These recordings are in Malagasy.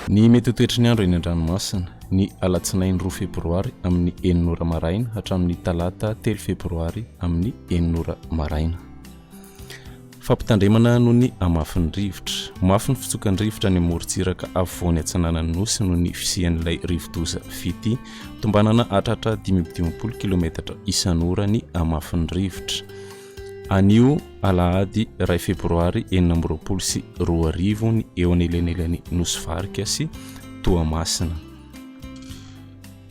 Ny mety ho toetry ny andro eny an-dranomasina ny alatsinainy 2 febroary amin'ny 9 maraina hatramin'ny talata 3 febroary amin'ny 9 maraina. Fampitandremana noho ny amafin'ny rivotra. Mafy ny fitsokan'ny rivotra ny morontsiraka afovoany atsinanan'ny nosy noho ny fisian'ilay rivodoza fity tombanana hatratra 520 km isan'ora ny amafin'ny rivotra. Anio alahady 2 febroary 2020 sy 2000 ny eo anelanelany nosy varika sy Toamasina.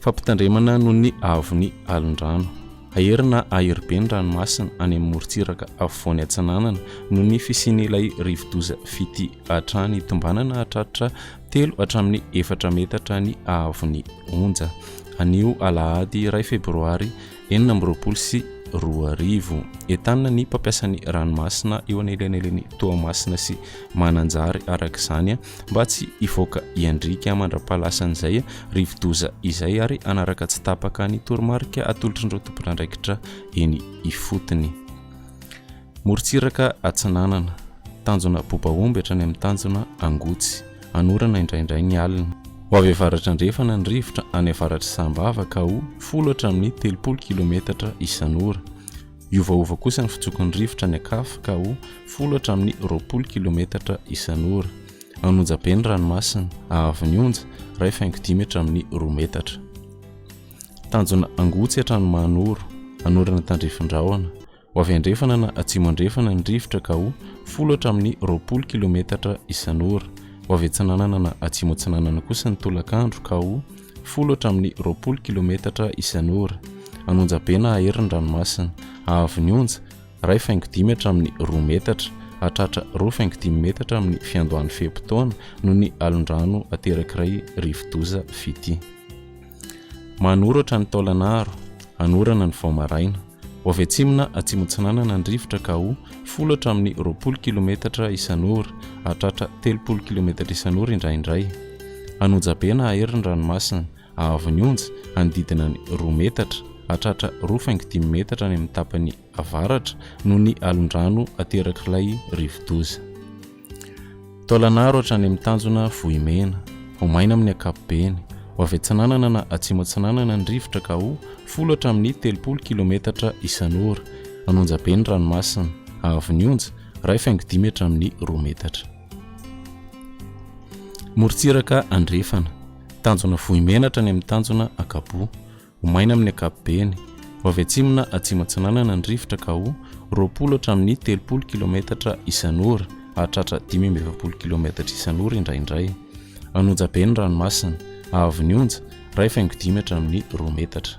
Fampitandremana noho ny avony alin-drano. Aherina aherbe ny ranomasina any amin'ny morontsiraka afovoany atsinanana noho ny fisian'ilay rivodoza fity hatrany tombanana hatratra 3 hatramin'ny 4 metatra ny avony onja. Anio alahady 2 febroary 2020 sy 2000 entanina ny mpampiasan'ny ranomasina eo anelanelany Toamasina sy Mananjary arak'izany mba tsy hivoaka iandrika mandra-palasan'izay rivodoza izay ary anaraka tsy tapaka ny toromarika atolotrin'ireo tompon'andraikitra eny ifotony. Morontsiraka atsinanana tanjona bobaomby hatrany amin'ny tanjona angotsy anorana indraindray ny alina. Ho avy avaratra andrefana ny rivotra any avaratra Sambava ka ho 10 hatramin'ny 30 km isan'ora. Iovaova kosa ny fitsokon'ny rivotra any Akafa ka ho 10 hatramin'ny 20 km isan'ora. Anonjabe ny ranomasina ahavon'ny onja 2.5 hatramin'ny 2 metatra. Tanjona angotsy hatrany Manoro anorana tandrifin-drahona. Ho avy andrefana na atsimo andrefana ny rivotra ka ho 10 hatramin'ny 20 km isan'ora. Ho avy atsinanana na atsimo atsinanana kosa ny tolakandro ka ho 10 hatramin'ny 20 km isan'ora. Anonjabe na aherin'ny ranomasina ahavon'ny onja 2.5 hatramin'ny 2 metatra hatratra 2.5 metatra amin'ny fiandohan'ny fehim-potoana noho ny alin-drano aterakiray rivodoza fity. Manoro hatrany Taolanaro anorana ny Vaomaraina. Ho avy atsimona atsimo atsinanana ny rivotra ka ho 10 hatramin'ny 20 km isan'ora hatratra 30 km isan'ora indraindray. Anonjabe na aherin'ny ranomasina ahavon'ny onja andidina ny 2 metatra hatratra 2.5 metatra any amin'ny tapany avaratra noho ny alin-drano aterak'ilay rivodoza. Taolanaro hatrany amin'ny tanjona Vohimena ho maina amin'ny ankapobeny. Ho avy atsinanana na atsimo atsinanana ny rivotra ka ho 10 hatramin'ny 30 km isan'ora. Anonjabe ny ranomasina ahavon'ny onja 2.5 hatramin'ny 2 metatra. Morontsiraka andrefana tanjona Vohimena hatrany amin'ny tanjona Akabo ho maina amin'ny ankapobeny. Ho avy atsimona atsimo atsinanana ny rivotra ka ho 20 hatramin'ny 30 km isan'ora hatratra 15 km isan'ora indraindray. Anonjabe ny ranomasina ahavon'ny onja 2.5 hatramin'ny 2 metatra.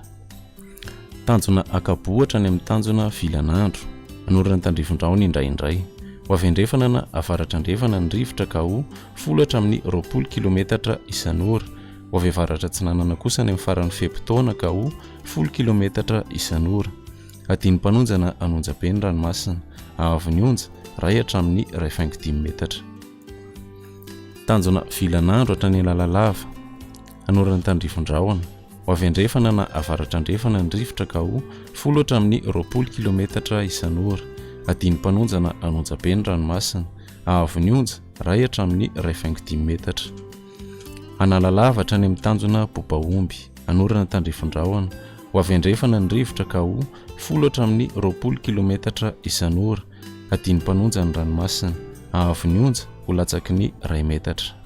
Tanjona Akabo hatrany amin'ny tanjona Vilanandro anorana tandrifin-drahona indraindray. Ho avy andrefana na avaratra andrefana ny rivotra ka ho 10 hatramin'ny 20 km isan'ora. Ho avy avaratra atsinanana kosa ny amin'ny faran'ny fehim-potoana ka ho 10 km isan'ora. Adiny mpanonjana anonjabe ny ranomasina ahavon'ny onja 2 hatramin'ny 2.5 metatra. Tanjona Vilanandro hatrany Lalalava anorana tandrifin-drahona. Ho avy andrefana na avaratra andrefana ny rivotra ka ho 10 hatramin'ny 20 km isan'ora. Adiny mpanonjana anonjabe ny ranomasina ahavon'ny onja 2 hatramin'ny 2.5 metatra. Analalava hatrany amin'ny tanjona Bobaomby anorana tandrifin-drahona. Ho avy andrefana ny rivotra ka ho 10 hatramin'ny 20 km isan'ora. Adiny mpanonjana ny ranomasina ahavon'ny onja ho latsaky ny 2 metatra.